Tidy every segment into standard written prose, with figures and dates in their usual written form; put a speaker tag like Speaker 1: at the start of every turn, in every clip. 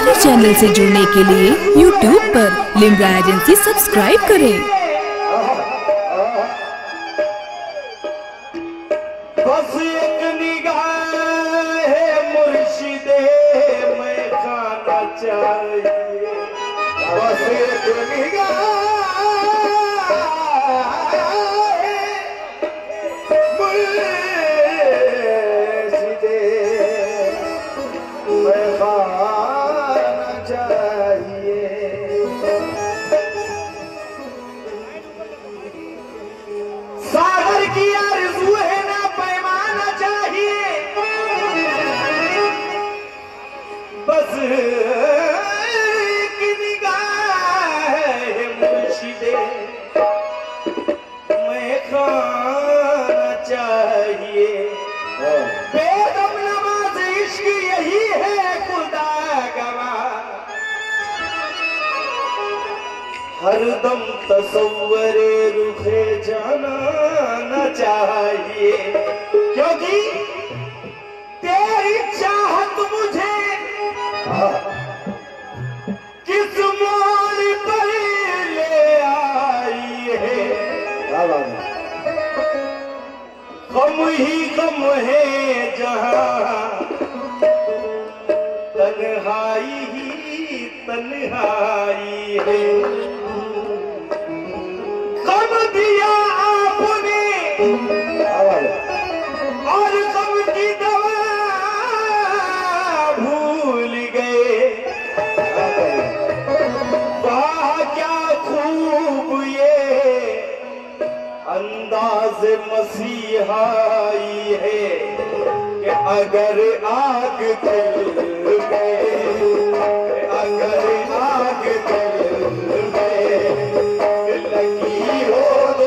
Speaker 1: हमारे चैनल से जुड़ने के लिए YouTube पर लिमरा एजेंसी सब्सक्राइब करें।
Speaker 2: बस एक निगाह है मुर्शिदे मैं खाना चाहिए, बस एक निगाह सागर की आरज़ू है ना पैमाना चाहिए, बस एक निगाह है मुर्शिदे मैं खाना चाहिए। बेदम नमाज इश्क यही है खुदा गवाह, हरदम तसव्वुरे रुखे जाना न चाहिए, क्योंकि तेरी चाहत मुझे किस मोड़ पर ले आई है। गम ही गम है जहां, तन्हाई ही तन्हाई है। गम दिया आपने और गम की दवा भूल गए, वाह क्या खूब ये अंदाज मसीहाई है कि अगर आग दिल में, अगर आग दिल में लगी हो तो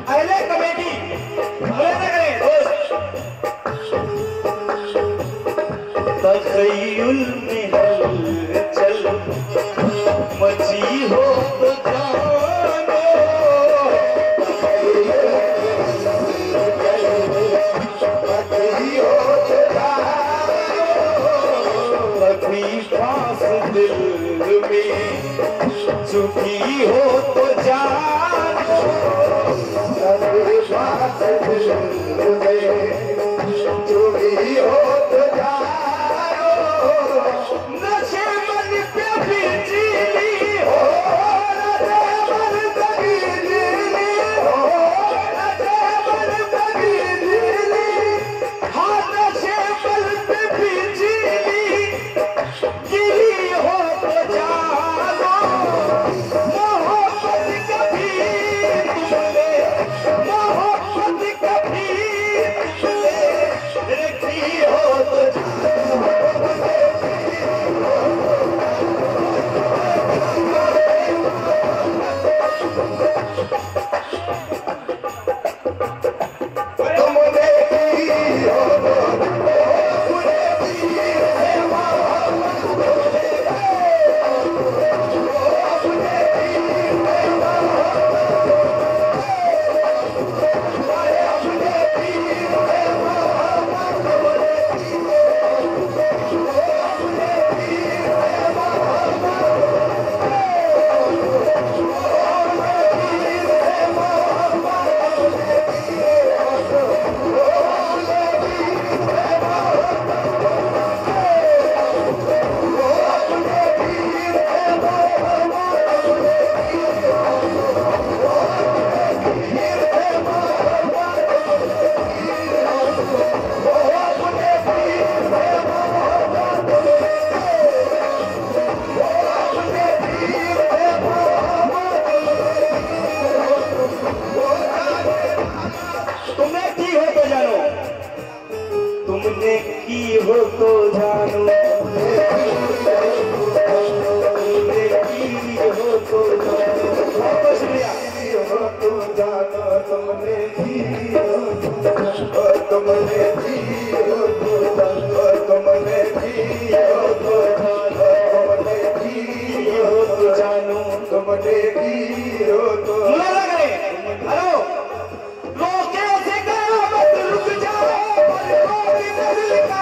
Speaker 2: अहले कमेटी तखय्युल में हलचल मची हो तो जानो, मची हो तो जानो, कभी फांस दिल में चुकी हो तो जानो, कभी फांस दिल में चुकी हो तो जानो, नशे मन पे भी जीली हो, नशे मन पे भी जीली हो, नशे मन पे भी जीली, हाँ नशे मन पे भी जीली, गिरी हो तो जानो, मोहब्बत कभी तुमने, मोहब्बत कभी तुमने रखी हो तो जानो। पटेगी हो तो लग रहे। हेलो रोके से कयामत रुक जाए दिल का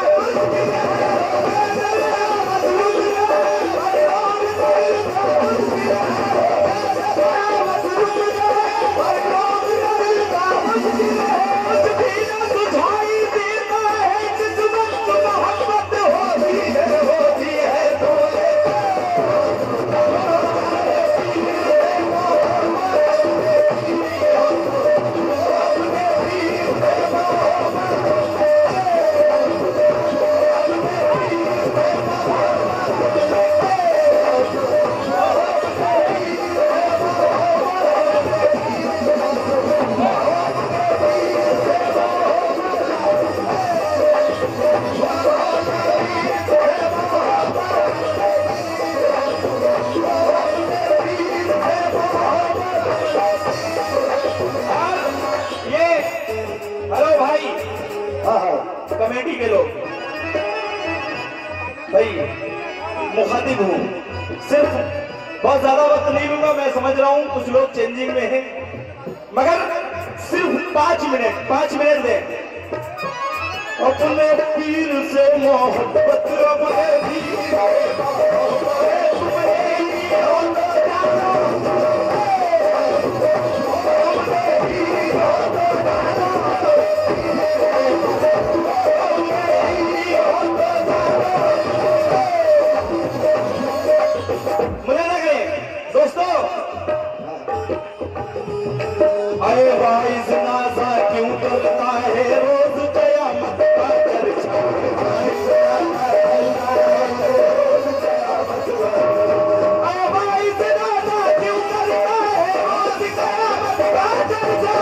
Speaker 2: कमेटी के लोग भाई मुखातिब हूँ, सिर्फ बहुत ज्यादा वक्त नहीं लूंगा। मैं समझ रहा हूँ कुछ लोग चेंजिंग में हैं, मगर सिर्फ 5 मिनट दें। अपने पीर से मोहब्बत क्यों करता है रोज कयामत का चर्चा। क्यों करता है रोज कयामत का चर्चा।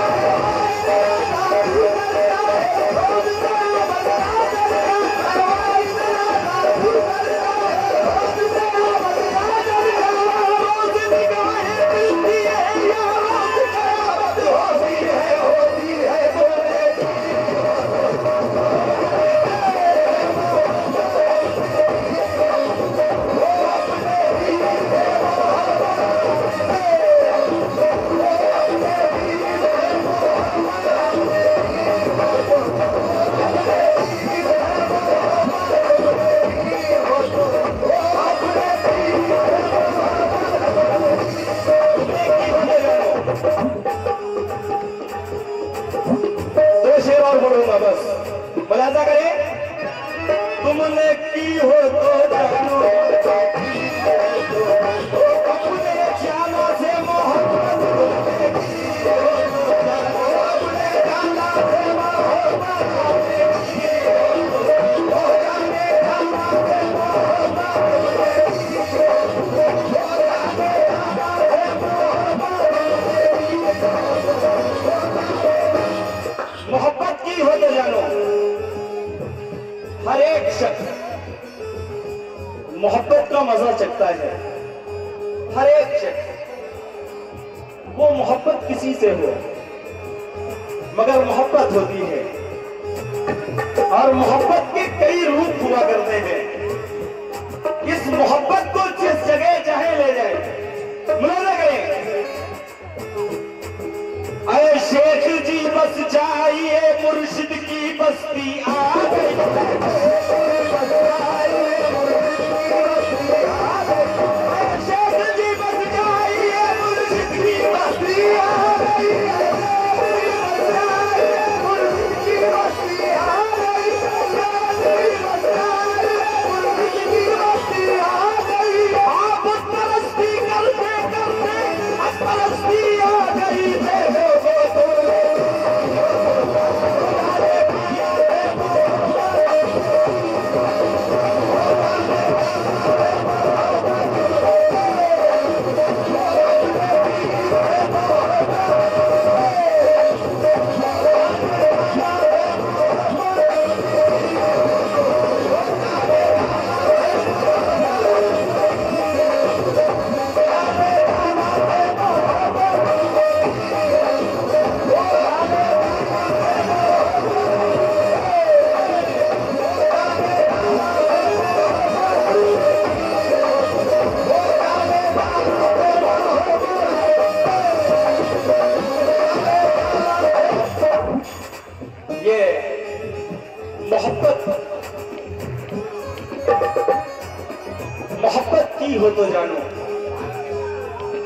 Speaker 2: बस मुलाजा करें। तुमने की हो तो जानो अपने जाना से मोहब्बत मोहब्बत की हो तो जानो। हर एक शख्स मोहब्बत का मजा चखता है। हर एक शख्स वो मोहब्बत किसी से हो, मगर मोहब्बत होती है और मोहब्बत के कई रूप हुआ करते हैं। इस मोहब्बत को जिस जगह चाहे ले जाए। मुलाजा करें। अरे शेख जी बस जाइए मुर्शिद की बस्ती आ गई। शेख जी बस जाइए मुर्शिद की बस्ती आ गई। मुर्शिद की बस्ती आ गई। मुर्शिद की बस्ती आ गई। आप परस्ती करते करते परस्ती आ गई।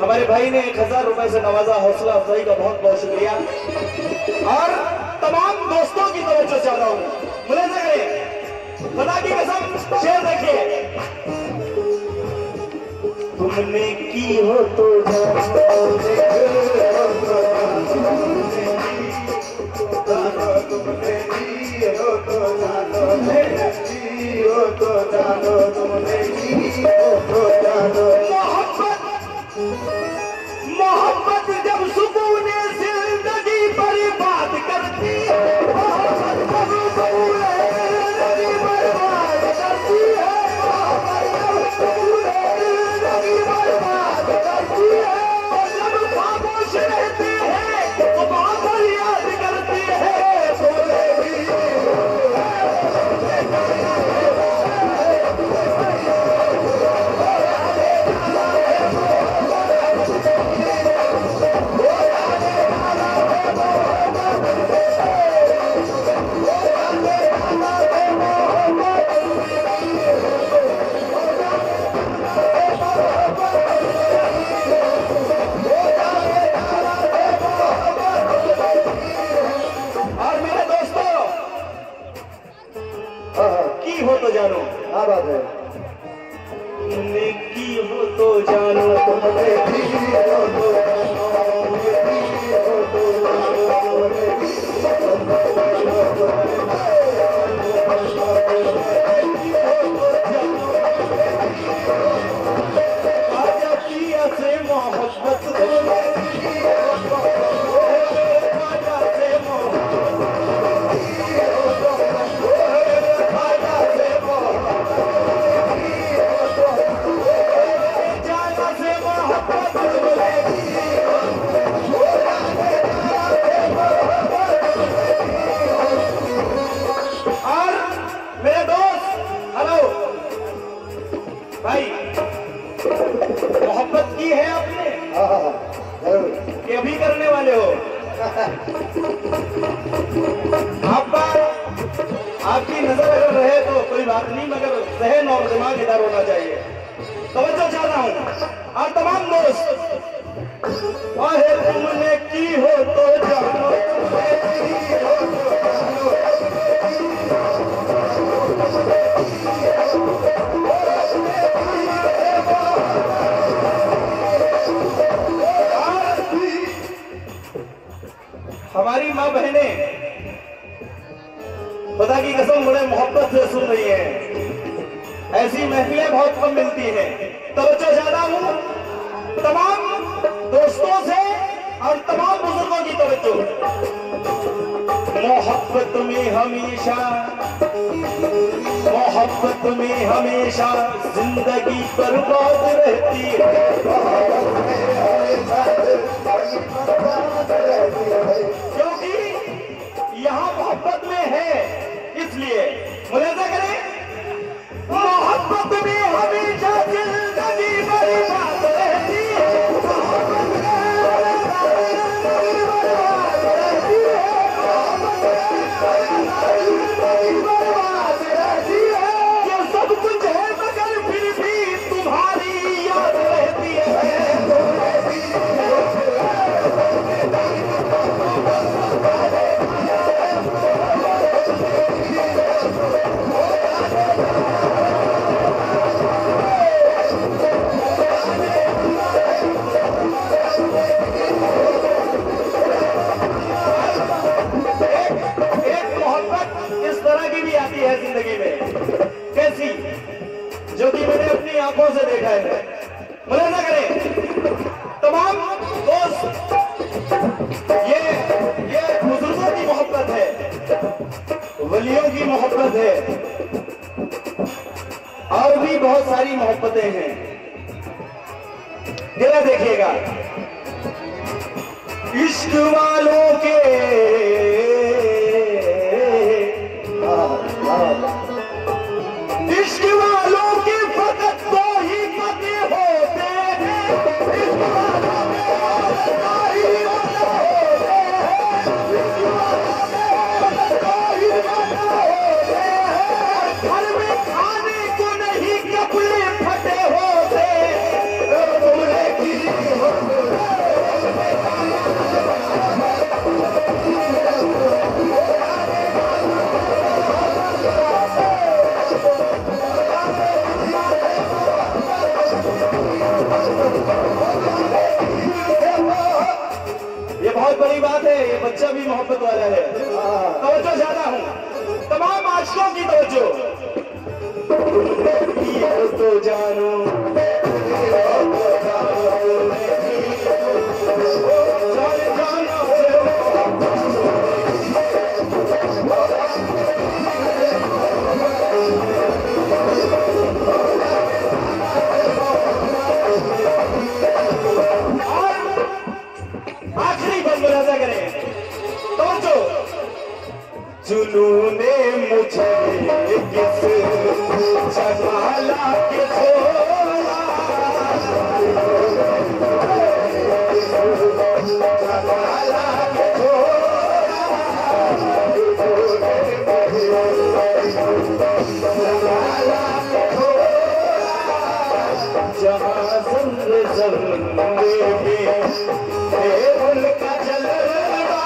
Speaker 2: हमारे भाई ने 1000 रुपए से नवाजा, हौसला अफजाई का बहुत बहुत शुक्रिया। और तमाम दोस्तों की तवज्जो चाहता हूँ, मुलाहिजा करें, खुदा की कसम शेर देखिए। तुमने की हो तो मोहब्बत जब सुकून जिंदगी पर बात करती है, मोहब्बत जब सुकून जिंदगी पर बात करती है, मोहब्बत जब सुकून जिंदगी पर बात करती है, और जब खामोश रहती है तो बात याद करती है। की हो तो जानो, क्या बात है, तुमने की हो तो जानो, तुमने की हो तो आजा पिया से मोहब्बत, मोहब्बत की है आपने? कि अभी करने वाले हो? आपकी नजर अगर रहे तो कोई बात नहीं, मगर जहन और दिमाग इधर होना चाहिए। तवज्जो चाहता हूँ और तमाम दोस्त, और तुमने की हो तो जानो, हमारी माँ बहनें खुदा की कसम बड़े मोहब्बत से सुन रही हैं। ऐसी महफिलें बहुत कम मिलती हैं। तवज्जो चाहता हूँ तमाम दोस्तों से और तमाम बुजुर्गों की तवज्जो। मोहब्बत में हमेशा जिंदगी बर्बाद रहती है, क्योंकि यहाँ मोहब्बत में है, इसलिए मुलाहिजा करें। मोहब्बत में हमेशा जिंदगी बर्बाद रहती है, मोहब्बत में हमेशा जिंदगी बर्बाद रहती है, जिंदगी बर्बाद रहती है। ये सब कुछ है मगर फिर भी तुम्हारी याद रहती है। जिंदगी में कैसी, जो कि मैंने अपनी आंखों से देखा है। मुलाहिजा करें तमाम दोस्त, ये बुजुर्गों की मोहब्बत है, वलियों की मोहब्बत है, और भी बहुत सारी मोहब्बतें हैं। जरा देखिएगा, इश्क वालों के इश्क वालों के फकत दो ही पते होते हैं, इश्क वालों के दो ही पते होते हैं, इश्क वालों के दो ही पते होते हैं, घर में खाने को नहीं कपड़े फटे होते। तुमने की हो ये बहुत बड़ी बात है, ये बच्चा भी मोहब्बत वाला है। तवज्जो ज्यादा हूँ, तमाम आशिकों की तवज्जो। तो जानो जुनूने मुझे किस जमाला के छोड़ा, जमाला के छोड़ा, जमाला के छोड़ा, जहाँ ज़ंग में उनका जलवा,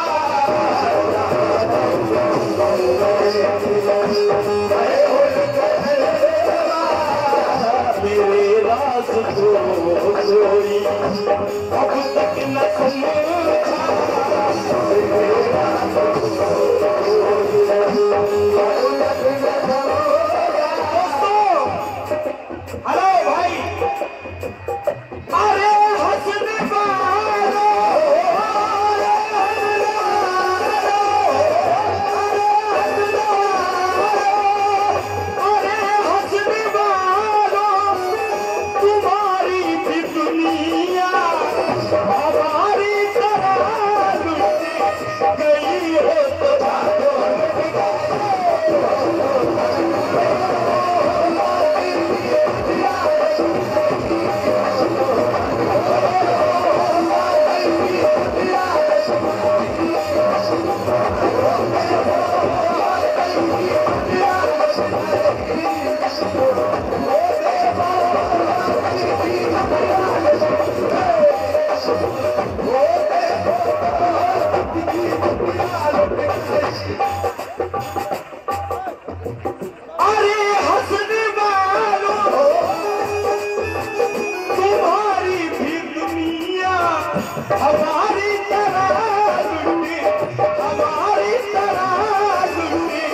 Speaker 2: मेरे राज को कोई अब तक न समझा, हेलो भाई, अरे हंसने वालों, हमारी तरह लुटी, हमारी तरह लुटी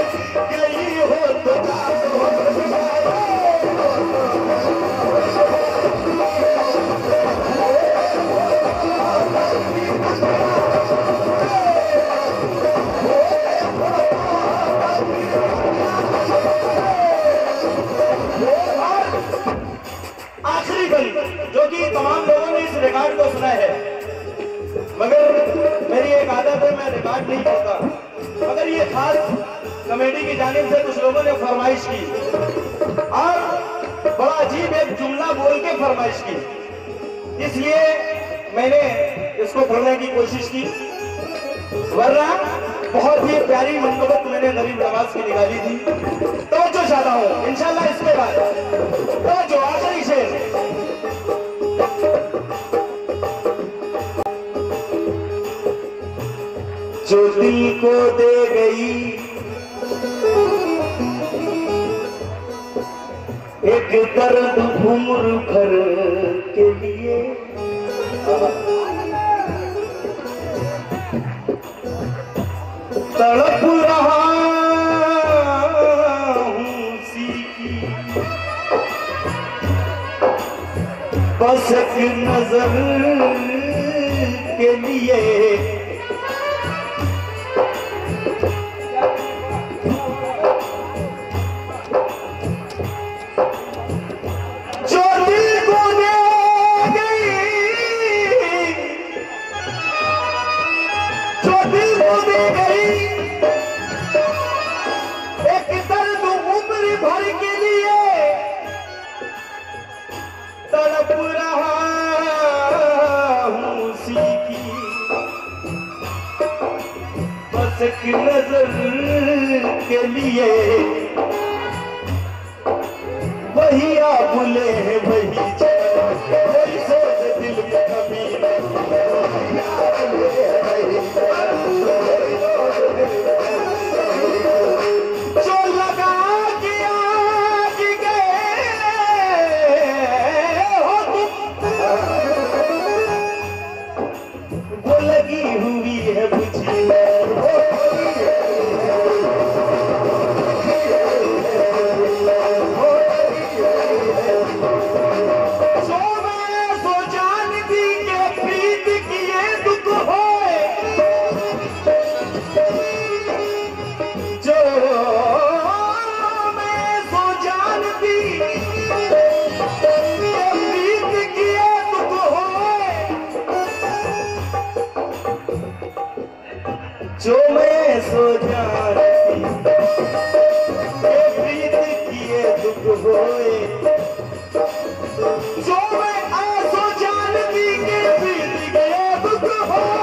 Speaker 2: गई हो तो आखिरी गली जो कि तमाम लोगों ने इस रिकॉर्ड को सुना है, मगर मेरी एक आदत है, मैं रिकॉर्ड नहीं करता, मगर ये खास कमेटी की जानिब से कुछ लोगों ने फरमाइश की और बड़ा अजीब एक जुमला बोल के फरमाइश की, इसलिए मैंने इसको बोलने की कोशिश की, वरना बहुत ही प्यारी मनकबत मैंने गरीब नवाज की निकाली थी। तवज्जो चाहता हूँ इंशाल्लाह इसके बाद, तवज्जो आखिरी शेर। जो दिल को दे गई एक दर्द उम्र भर के लिए, तड़प रहा हूँ सीखी बस एक नजर के लिए, तड़प रहा हूँ सीखी बस एक नजर के लिए, वही आप भूले हैं वही कोई सोच दिल में कभी जो लगा के आज गए हो तुम, जो मैं सो जानती ये प्रीत किए दुख होए, जो मैं आसो जानती के प्रीत किए दुख होए।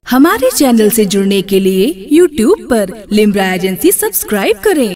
Speaker 1: हमारे चैनल से जुड़ने के लिए YouTube पर लिम्रा एजेंसी सब्सक्राइब करें।